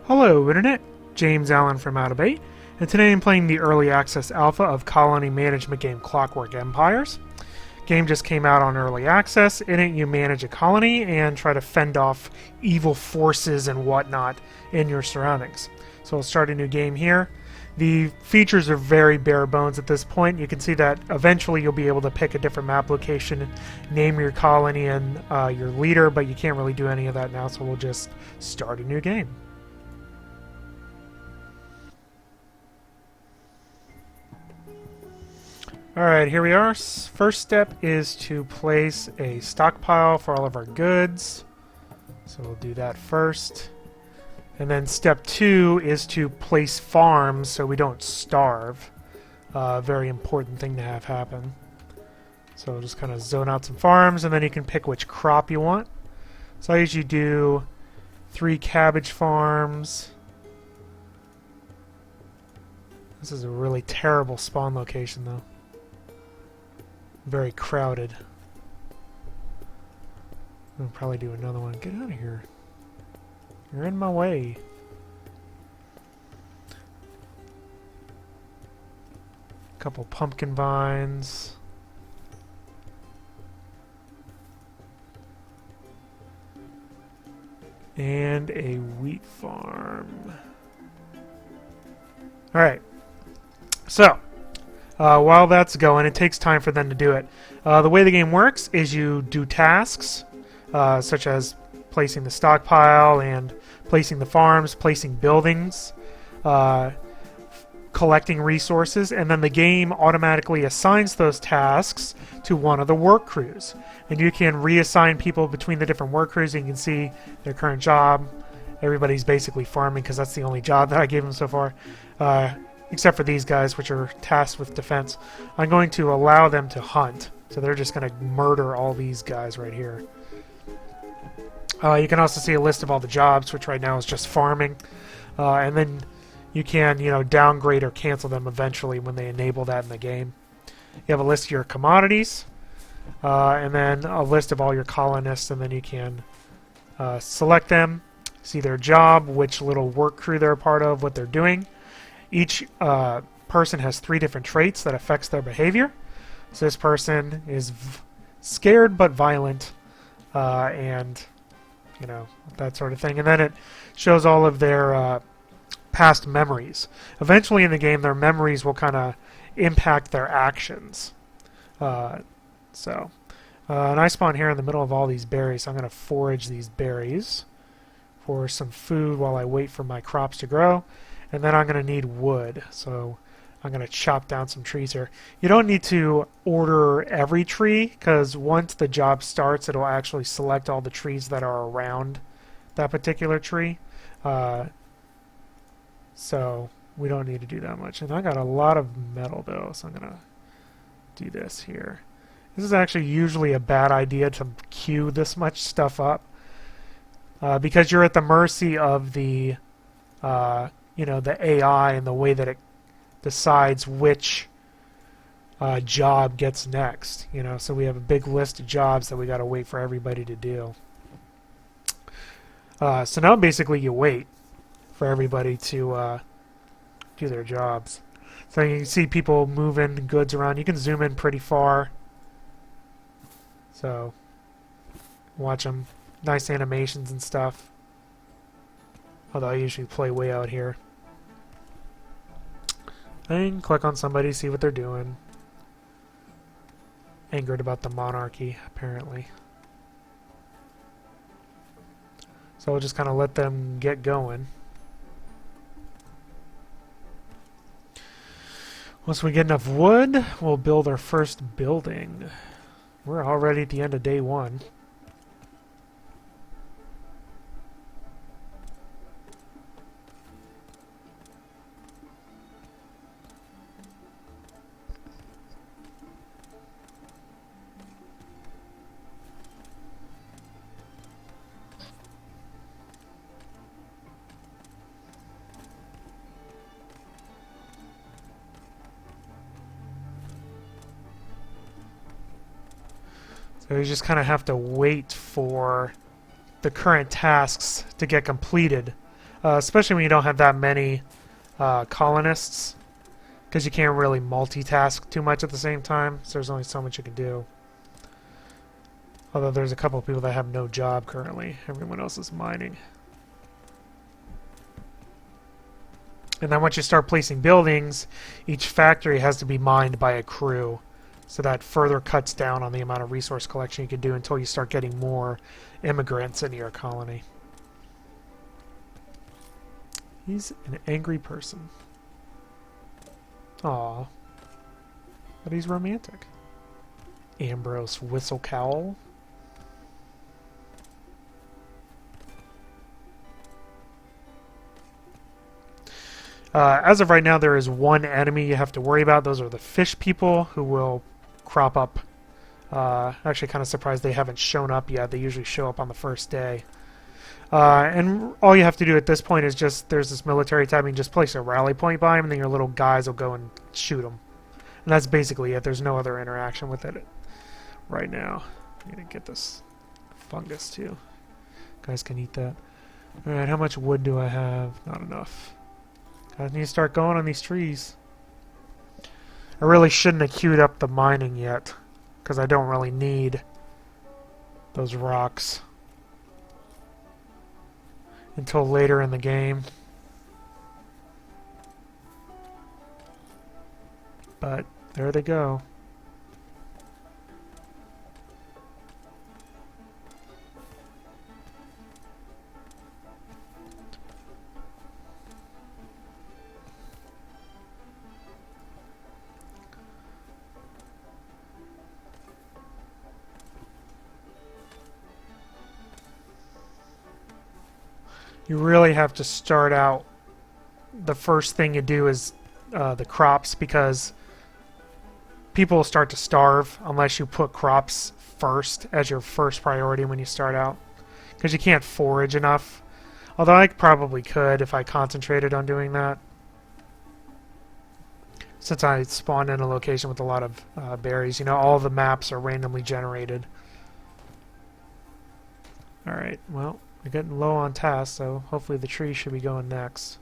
Hello Internet, James Allen from Out of 8, and today I'm playing the early access alpha of colony management game Clockwork Empires. Game just came out on early access. In it you manage a colony and try to fend off evil forces and whatnot in your surroundings. So we'll start a new game here. The features are very bare bones at this point. You can see that eventually you'll be able to pick a different map location, name your colony and your leader, but you can't really do any of that now, so we'll just start a new game. Alright, here we are. First step is to place a stockpile for all of our goods. So we'll do that first. And then step 2 is to place farms so we don't starve. Very important thing to have happen. So we'll just kind of zone out some farms, and then you can pick which crop you want. So I usually do 3 cabbage farms. This is a really terrible spawn location though. Very crowded. I'll probably do another one. Get out of here. You're in my way. Couple pumpkin vines. And a wheat farm. Alright. So, while that's going, it takes time for them to do it. The way the game works is you do tasks, such as placing the stockpile and placing the farms, placing buildings, collecting resources, and then the game automatically assigns those tasks to one of the work crews. And you can reassign people between the different work crews, and you can see their current job. Everybody's basically farming because that's the only job that I gave them so far. Except for these guys, which are tasked with defense. I'm going to allow them to hunt. So they're just going to murder all these guys right here. You can also see a list of all the jobs, which right now is just farming. And then you can, downgrade or cancel them eventually when they enable that in the game. You have a list of your commodities, and then a list of all your colonists, and then you can select them, see their job, which little work crew they're a part of, what they're doing. Each person has 3 different traits that affects their behavior. So this person is scared but violent, and that sort of thing. And then it shows all of their past memories. Eventually in the game, their memories will kind of impact their actions. And I spawn here in the middle of all these berries, so I'm going to forage these berries for some food while I wait for my crops to grow. And then I'm going to need wood, so I'm going to chop down some trees here. You don't need to order every tree, because once the job starts, it'll actually select all the trees that are around that particular tree. So we don't need to do that much. And I got a lot of metal, though, so I'm going to do this here. This is actually usually a bad idea to queue this much stuff up, because you're at the mercy of the the AI and the way that it decides which job gets next. So we have a big list of jobs that we got to wait for everybody to do. So now basically you wait for everybody to do their jobs. So you can see people moving goods around. You can zoom in pretty far. So watch them. Nice animations and stuff. Although I usually play way out here. And click on somebody, see what they're doing. Angered about the monarchy, apparently. So we'll just kind of let them get going. Once we get enough wood, we'll build our first building. We're already at the end of day 1. So you just kind of have to wait for the current tasks to get completed especially when you don't have that many colonists, because you can't really multitask too much at the same time, so there's only so much you can do. Although there's a couple of people that have no job currently. Everyone else is mining. And then once you start placing buildings, each factory has to be mined by a crew. So that further cuts down on the amount of resource collection you can do until you start getting more immigrants into your colony. He's an angry person. Aw. But he's romantic. Ambrose Whistlecowl. As of right now, there is one enemy you have to worry about. Those are the fishpeople, who will crop up. Actually, kind of surprised they haven't shown up yet. They usually show up on the first day. And all you have to do at this point is just, there's this military tab, you just place a rally point by them, and then your little guys will go and shoot them. And that's basically it. There's no other interaction with it right now. I'm going to get this fungus too. Guys can eat that. Alright, how much wood do I have? Not enough. I need to start going on these trees. I really shouldn't have queued up the mining yet, because I don't really need those rocks until later in the game. But there they go. You really have to start out, the first thing you do is the crops, because people will start to starve unless you put crops first as your first priority when you start out, because you can't forage enough. Although I probably could if I concentrated on doing that, since I spawned in a location with a lot of berries. You know, all the maps are randomly generated. Alright, well, we're getting low on tasks, so hopefully the trees should be going next.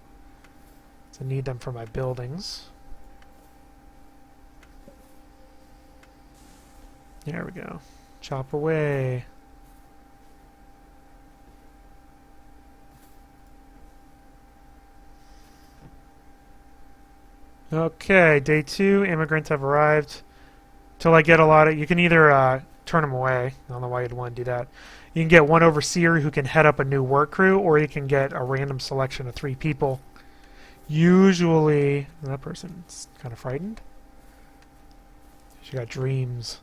So I need them for my buildings. There we go. Chop away. Okay, day 2, immigrants have arrived. Till I get a lot of... You can either turn them away. I don't know why you'd want to do that. You can get one overseer who can head up a new work crew, or you can get a random selection of 3 people. Usually... That person's kind of frightened. She got dreams.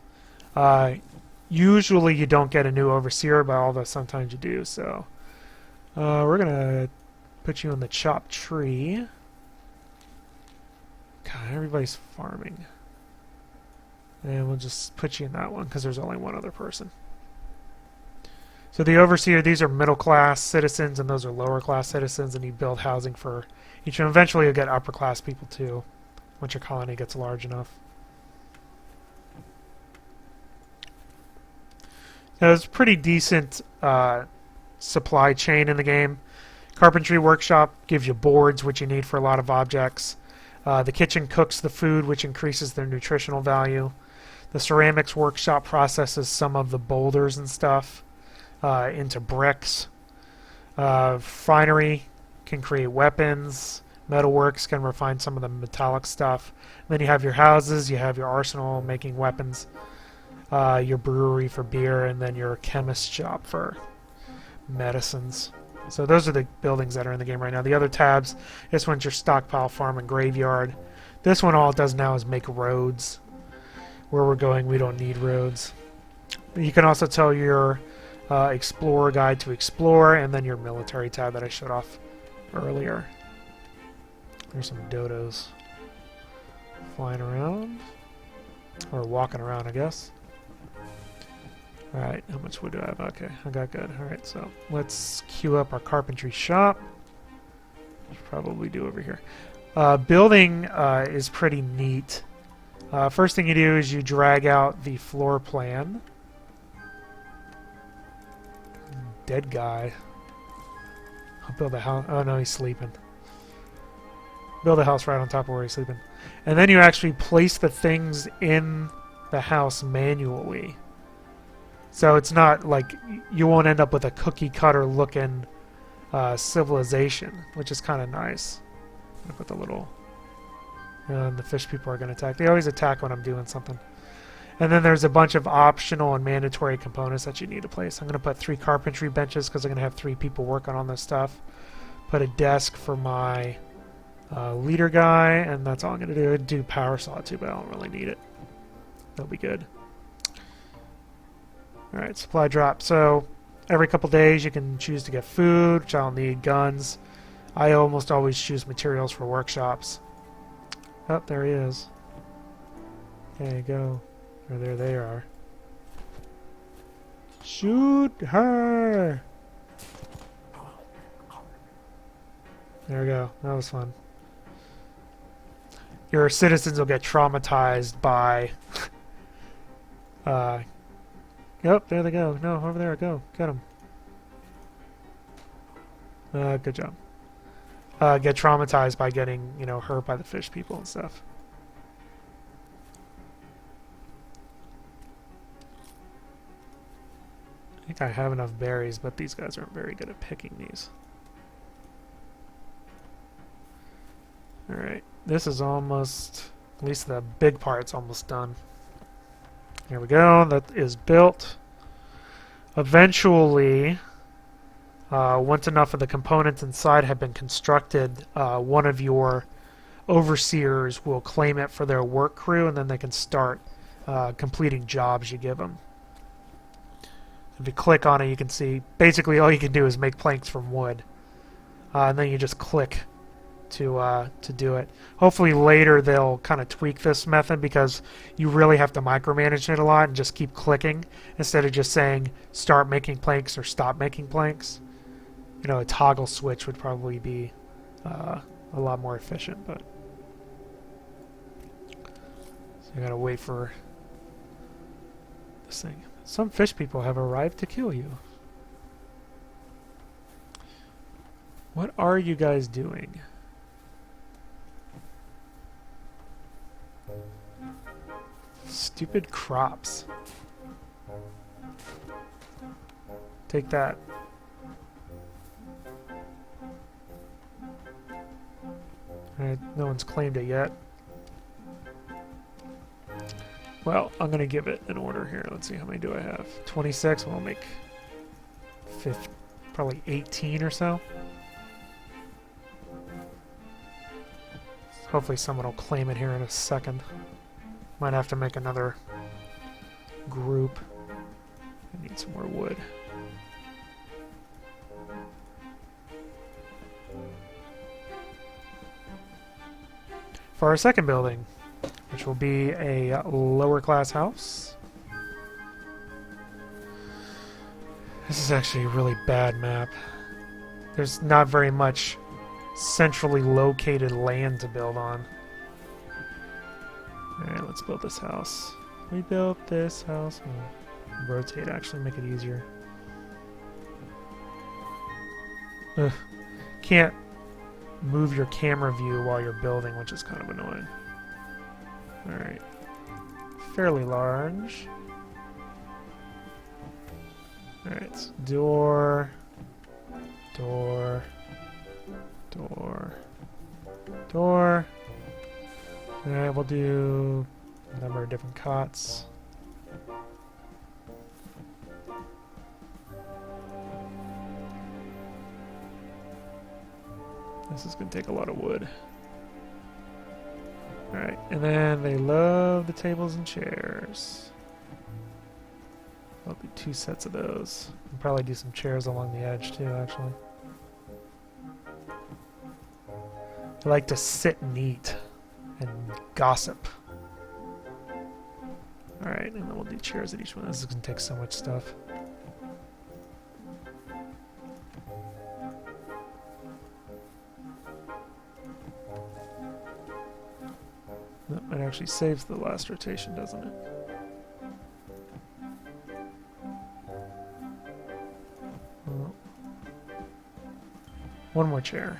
Usually you don't get a new overseer, but although sometimes you do, so... we're going to put you in the chopped tree. God, everybody's farming. And we'll just put you in that one, because there's only one other person. So the overseer, these are middle-class citizens, and those are lower-class citizens, and you build housing for each of them. Eventually you'll get upper-class people, too, once your colony gets large enough. So it's a pretty decent supply chain in the game. Carpentry workshop gives you boards, which you need for a lot of objects. The kitchen cooks the food, which increases their nutritional value. The ceramics workshop processes some of the boulders and stuff into bricks. Finery can create weapons. Metalworks can refine some of the metallic stuff. And then you have your houses, you have your arsenal making weapons, your brewery for beer, and then your chemist shop for medicines. So those are the buildings that are in the game right now. The other tabs, this one's your stockpile farm and graveyard. This one, all it does now is make roads. Where we're going, we don't need roads. You can also tell your explorer guide to explore, and then your military tab that I showed off earlier. There's some dodos flying around, or walking around, I guess. Alright, how much wood do I have? Okay, I got good. Alright, so let's queue up our carpentry shop. Should probably do over here. Building is pretty neat. First thing you do is you drag out the floor plan. Dead guy. I'll build a house. Oh no, he's sleeping. Build a house right on top of where he's sleeping. And then you actually place the things in the house manually. So it's not like you won't end up with a cookie cutter looking civilization, which is kind of nice. I'm gonna put the little... the fish people are going to attack. They always attack when I'm doing something. And then there's a bunch of optional and mandatory components that you need to place. I'm going to put 3 carpentry benches because I'm going to have 3 people working on this stuff. Put a desk for my leader guy, and that's all I'm going to do. Do power saw too, but I don't really need it. That'll be good. Alright, supply drop. So every couple days you can choose to get food, which I'll need, guns. I almost always choose materials for workshops. Oh, there he is. There you go. Or there they are. Shoot her! There we go. That was fun. Your citizens will get traumatized by... Yep, there they go. No, over there. Go. Get them. Good job. Get traumatized by getting, you know, hurt by the fish people and stuff. I think I have enough berries, but these guys aren't very good at picking these. Alright, this is almost, at least the big part's almost done. Here we go, that is built. Eventually, once enough of the components inside have been constructed, one of your overseers will claim it for their work crew, and then they can start completing jobs you give them. If you click on it, you can see basically all you can do is make planks from wood, and then you just click to do it. Hopefully later they'll kind of tweak this method because you really have to micromanage it a lot and just keep clicking instead of just saying start making planks or stop making planks. You know, a toggle switch would probably be a lot more efficient, but so you gotta wait for this thing. Some fish people have arrived to kill you. What are you guys doing? Stupid crops. Take that. Alright, no one's claimed it yet. Well, I'm going to give it an order here. Let's see, how many do I have? 26. Well, I'll make probably 18 or so. Hopefully someone will claim it here in a second. Might have to make another group. I need some more wood. For our second building, which will be a lower class house. This is actually a really bad map. There's not very much centrally located land to build on. Alright, let's build this house. We built this house. We'll rotate, actually, make it easier. Ugh. Can't move your camera view while you're building, which is kind of annoying. Alright. Fairly large. Alright, so door, door, door, door. Alright, we'll do a number of different cots. This is going to take a lot of wood. Alright, and then they love the tables and chairs. I'll do 2 sets of those. I'll probably do some chairs along the edge too, actually. I like to sit and eat and gossip. Alright, and then we'll do chairs at each one. This is going to take so much stuff. It actually saves the last rotation, doesn't it? One more chair.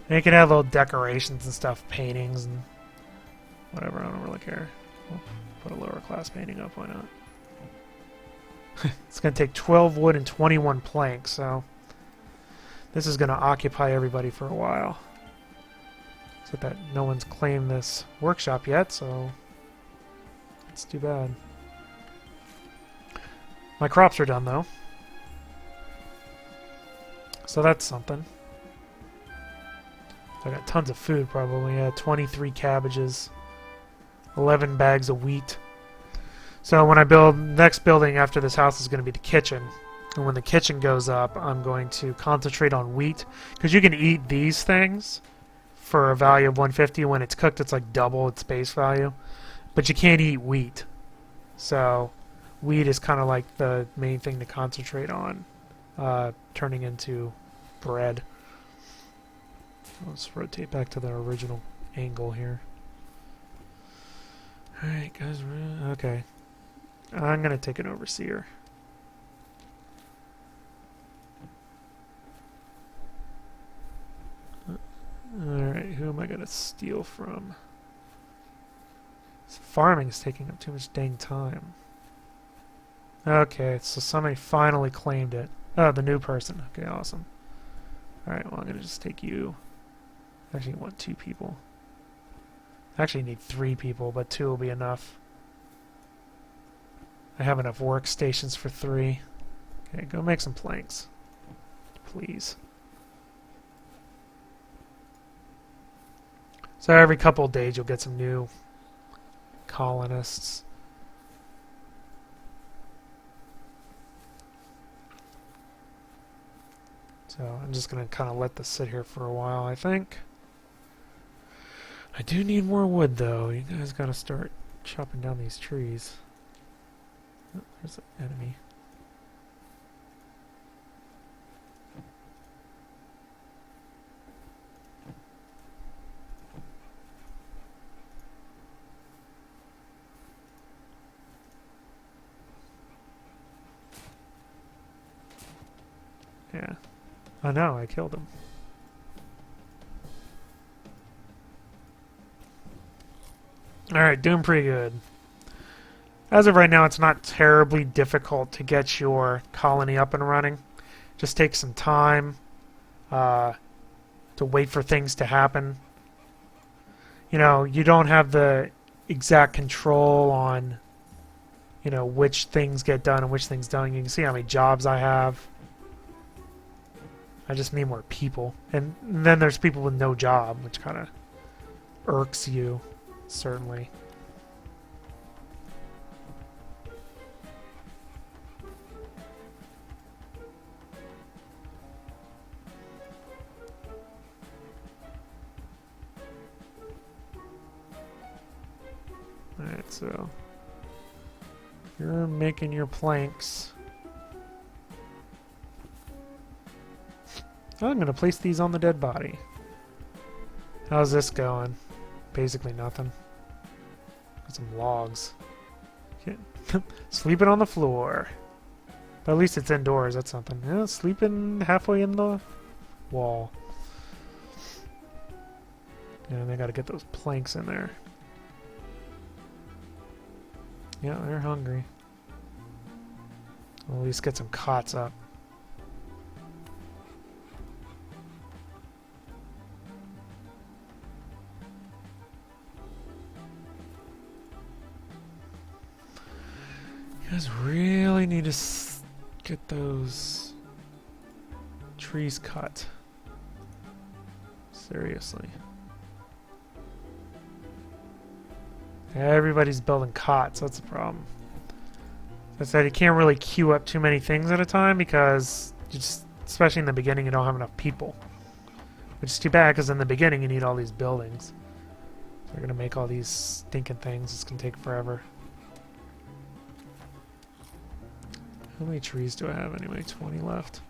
And you can have little decorations and stuff, paintings and whatever. I don't really care. We'll put a lower class painting up. Why not? It's going to take 12 wood and 21 planks, so this is going to occupy everybody for a while. Except that no one's claimed this workshop yet, so it's too bad. My crops are done, though. So that's something. I got tons of food, probably. Yeah, 23 cabbages, 11 bags of wheat. So when I build, next building after this house is going to be the kitchen. And when the kitchen goes up, I'm going to concentrate on wheat. Because you can eat these things for a value of 150. When it's cooked, it's like double its base value. But you can't eat wheat. So wheat is kind of like the main thing to concentrate on, turning into bread. Let's rotate back to the original angle here. Alright, guys. Okay. I'm going to take an overseer. Alright, who am I going to steal from? This farming is taking up too much dang time. Okay, so somebody finally claimed it. Oh, the new person. Okay, awesome. Alright, well, I'm going to just take you. Actually, I want 2 people. I actually need 3 people, but 2 will be enough. I have enough workstations for 3. Okay, go make some planks. Please. So every couple of days you'll get some new colonists. So I'm just going to kind of let this sit here for a while, I think. I do need more wood, though. You guys got to start chopping down these trees. Oh, there's an enemy. Yeah. I know, I killed him. Alright, doing pretty good. As of right now, it's not terribly difficult to get your colony up and running. Just takes some time to wait for things to happen. You know, you don't have the exact control on, you know, which things get done and which things don't. You can see how many jobs I have. I just need more people. And then there's people with no job, which kind of irks you, certainly. Alright, so you're making your planks. I'm going to place these on the dead body. How's this going? Basically nothing. Got some logs. Sleeping on the floor. But at least it's indoors, that's something. Yeah, sleeping halfway in the wall. And they got to get those planks in there. Yeah, they're hungry. We'll at least get some cots up. You guys really need to get those trees cut. Seriously. Everybody's building cots, that's the problem. As I said, you can't really queue up too many things at a time because, you just, especially in the beginning, you don't have enough people. Which is too bad because in the beginning you need all these buildings. So you're going to make all these stinking things. It's going to take forever. How many trees do I have anyway? 20 left.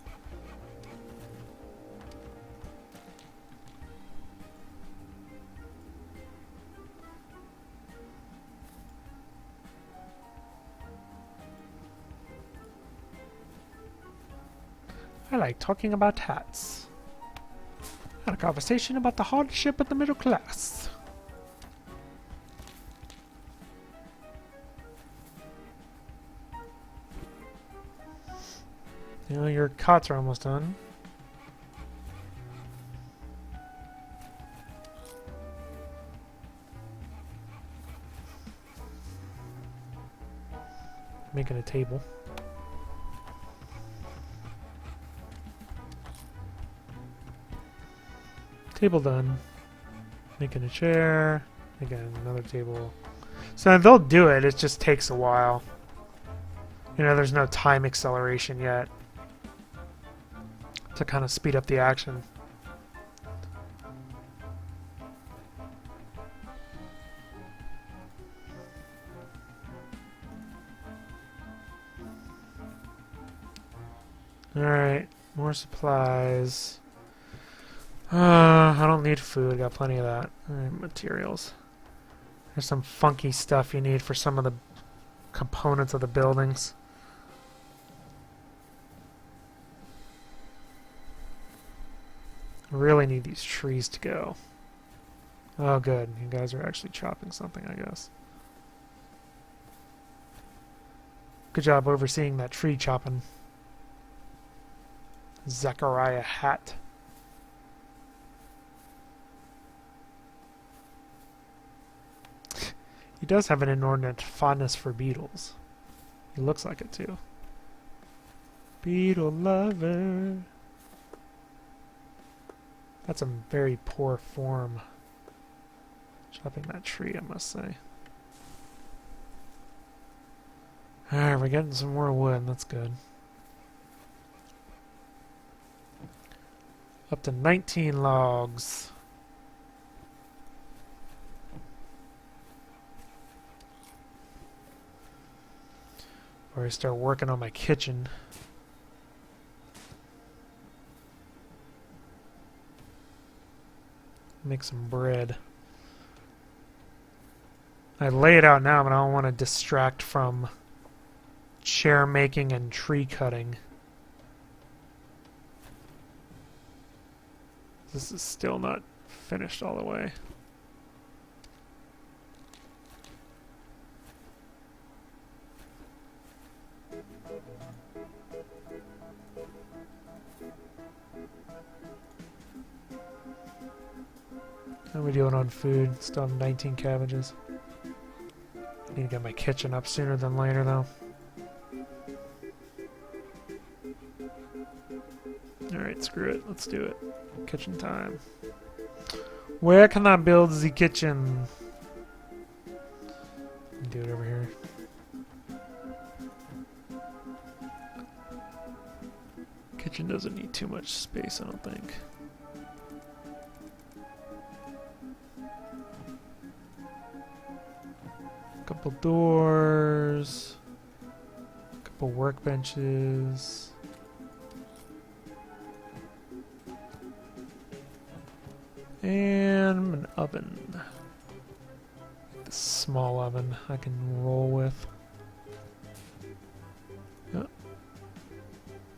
I like talking about hats. Had a conversation about the hardship of the middle class. You know, your cots are almost done. Making a table. Table done. Making a chair. Again, another table. So they'll do it, it just takes a while. You know, there's no time acceleration yet to kind of speed up the action. Alright, more supplies. I don't need food, got plenty of that. Alright, materials. There's some funky stuff you need for some of the components of the buildings. I really need these trees to go. Oh good, you guys are actually chopping something, I guess. Good job overseeing that tree chopping. Zechariah Hat. He does have an inordinate fondness for beetles. He looks like it too. Beetle lover. That's a very poor form. Chopping that tree, I must say. Alright, we're getting some more wood. That's good. Up to 19 logs. Before I start working on my kitchen. Make some bread. I lay it out now, but I don't want to distract from chair making and tree cutting. This is still not finished all the way. How are we doing on food? Still have 19 cabbages. Need to get my kitchen up sooner than later, though. Alright, screw it. Let's do it. Kitchen time. Where can I build the kitchen? Do it over here. Kitchen doesn't need too much space, I don't think. Couple doors. Couple workbenches. And an oven. This small oven I can roll with. Oh.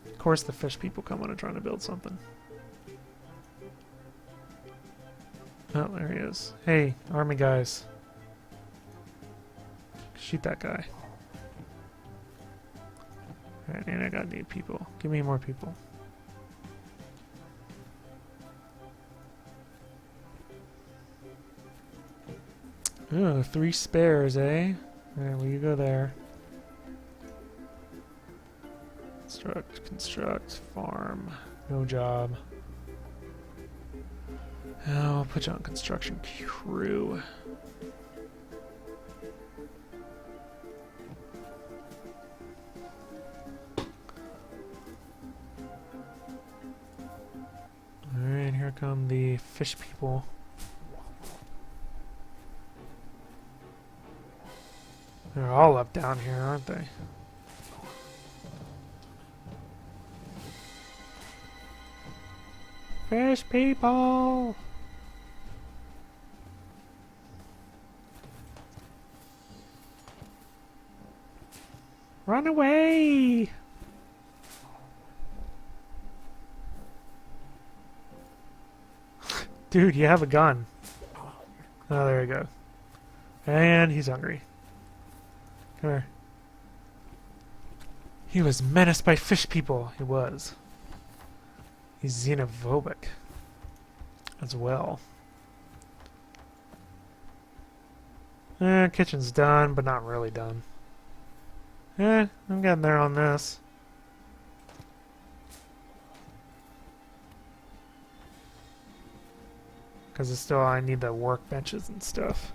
Of course the fish people come when I'm trying to build something. Oh, there he is. Hey, army guys. Shoot that guy. Alright, and I gotta need people. Give me more people. Ooh, 3 spares, eh? Alright, well you go there. Construct, farm. No job. Oh, I'll put you on construction crew. Alright, here come the fish people. They're all up down here, aren't they? Fish people! Run away! Dude, you have a gun. Oh, there you go. And he's hungry. Come here. He was menaced by fish people. He was. He's xenophobic as well. Kitchen's done, but not really done. I'm getting there on this. Because it's still, I need the workbenches and stuff.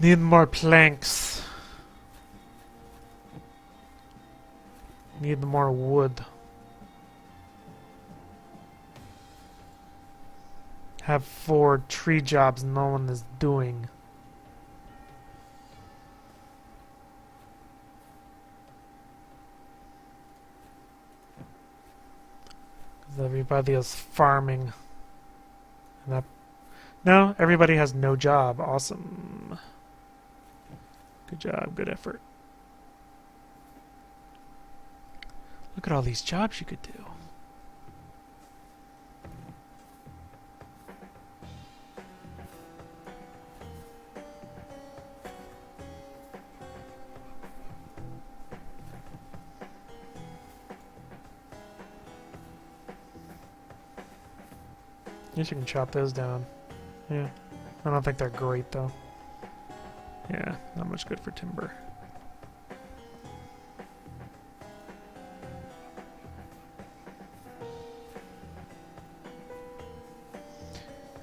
Need more planks. Need more wood. Have 4 tree jobs no one is doing. Because everybody is farming. And that, no, everybody has no job. Awesome. Good job, good effort. Look at all these jobs you could do. I guess you can chop those down. Yeah. I don't think they're great, though. Yeah, not much good for timber.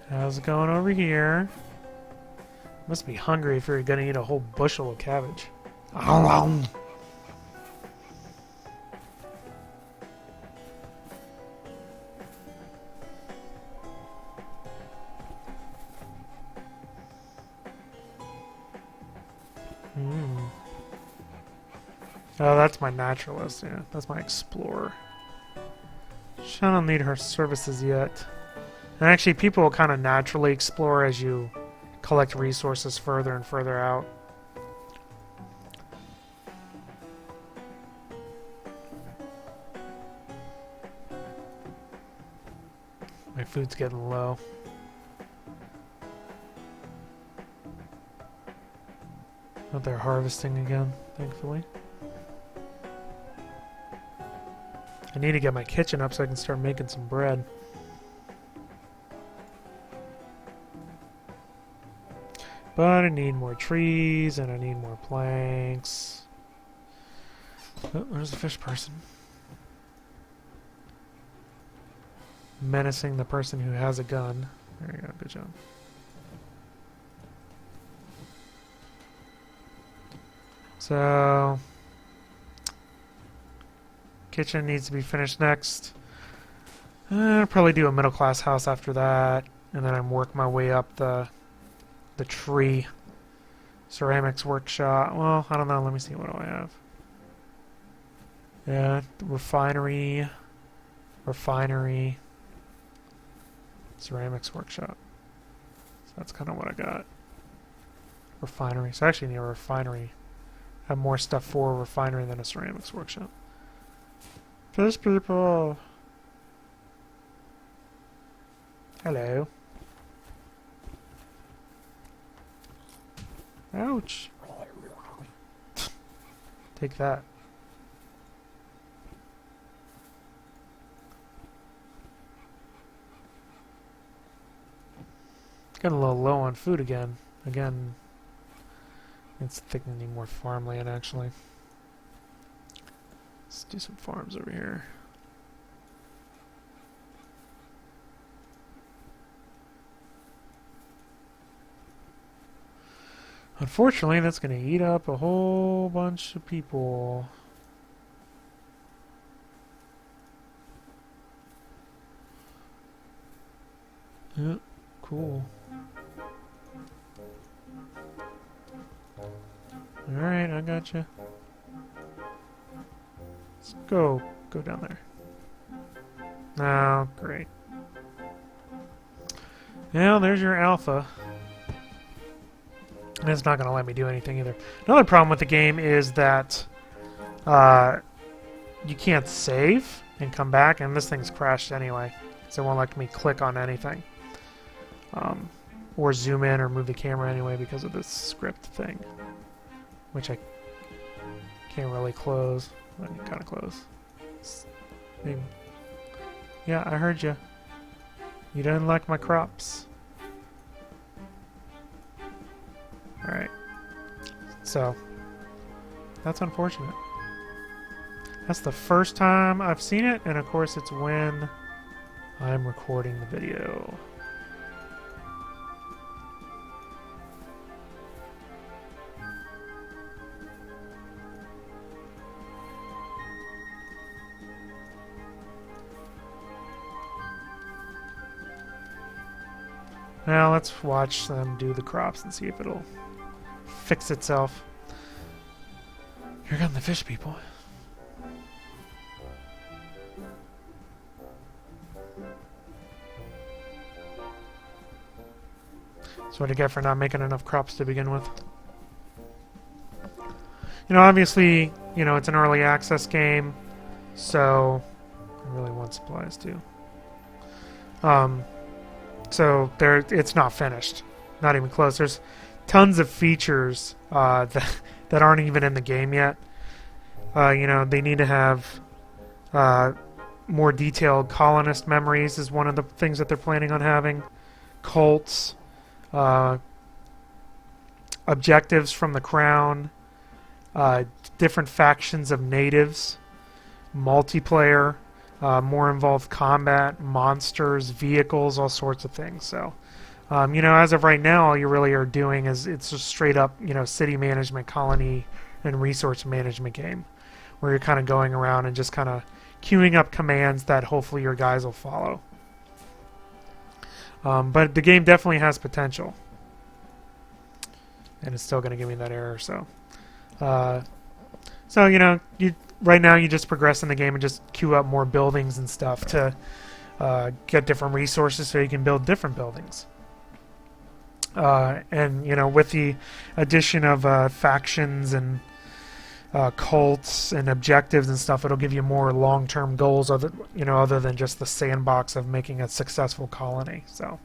How's it going over here? Must be hungry if you're gonna eat a whole bushel of cabbage. Oh, that's my naturalist, yeah. That's my explorer. She don't need her services yet. And actually, people will kind of naturally explore as you collect resources further and further out. My food's getting low. But they're harvesting again, thankfully. I need to get my kitchen up so I can start making some bread. But I need more trees, and I need more planks. Oh, where's the fish person? Menacing the person who has a gun. There you go, good job. So... kitchen needs to be finished next. I'll probably do a middle-class house after that, and then I work my way up the tree. Ceramics workshop. Well, I don't know. Let me see. What do I have? Yeah, refinery. Ceramics workshop. So that's kind of what I got. Refinery. So I actually need a refinery. Have more stuff for a refinery than a ceramics workshop. Fish people. Hello. Ouch. Take that. Getting a little low on food again. It's thickening more farmland actually. Let's do some farms over here. Unfortunately, that's going to eat up a whole bunch of people. Yep, cool. Alright, I gotcha. Let's go down there. Oh, great. Well, there's your alpha. And it's not going to let me do anything either. Another problem with the game is that you can't save and come back, and this thing's crashed anyway. because it won't let me click on anything. Or zoom in or move the camera anyway because of this script thing, which I can't really close. I can kind of close. Maybe. Yeah, I heard you. You didn't like my crops. Alright. So, that's unfortunate. That's the first time I've seen it, and of course it's when I'm recording the video. Now let's watch them do the crops and see if it'll fix itself. Here come the fish people. That's what I get for not making enough crops to begin with. You know, obviously, you know, it's an early access game, so I really want supplies too. So it's not finished, not even close. There's tons of features that aren't even in the game yet. You know, they need to have more detailed colonist memories is one of the things that they're planning on having. Cults, objectives from the crown, different factions of natives, multiplayer. More involved combat, monsters, vehicles, all sorts of things. So, you know, as of right now, all you really are doing is it's just straight up, you know, city management, colony, and resource management game, where you're kind of going around and just kind of queuing up commands that hopefully your guys will follow. But the game definitely has potential, and it's still going to give me that error. So, you know, right now you just progress in the game and just queue up more buildings and stuff to get different resources so you can build different buildings. And you know, with the addition of factions and cults and objectives and stuff, it'll give you more long-term goals other than just the sandbox of making a successful colony. So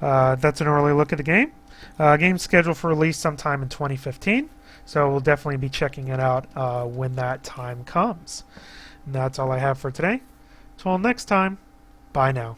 that's an early look at the game. Game's scheduled for release sometime in 2015. So we'll definitely be checking it out when that time comes. And that's all I have for today. Till next time, bye now.